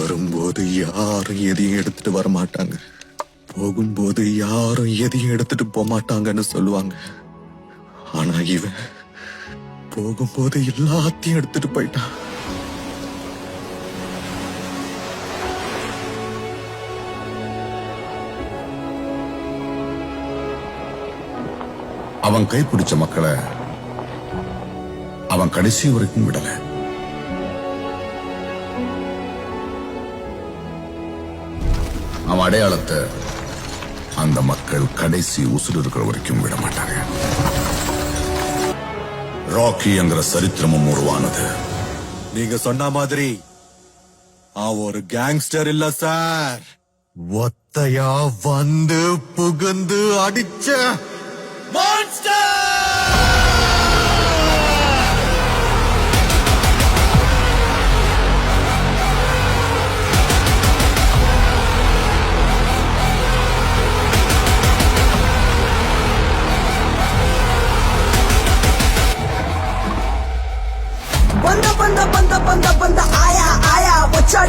வரும்போது யாரும் எதையும் எடுத்துட்டு வர மாட்டாங்க, போகும்போது யாரும் எதையும் எடுத்துட்டு போக மாட்டாங்கன்னு சொல்லுவாங்க. ஆனா இவன் போகும்போது எல்லாத்தையும் எடுத்துட்டு போயிட்டான். அவன் கைப்பிடிச்ச மக்களை அவன் கடைசி வரைக்கும் விடல. அவன் அடையாளத்தை அந்த மக்கள் கடைசி உசுறு இருக்கிற வரைக்கும் விட மாட்டாங்க. ராக்கி என்கிற சரித்திரமும் உருவானது. நீங்க சொன்ன மாதிரி அவன் ஒரு கேங்ஸ்டர் இல்ல சார், ஒத்தையா வந்து புகுந்து அடிச்ச மான்ஸ்டர். बंदा बंदा बंदा बंदा बंदा आया आया बच्चा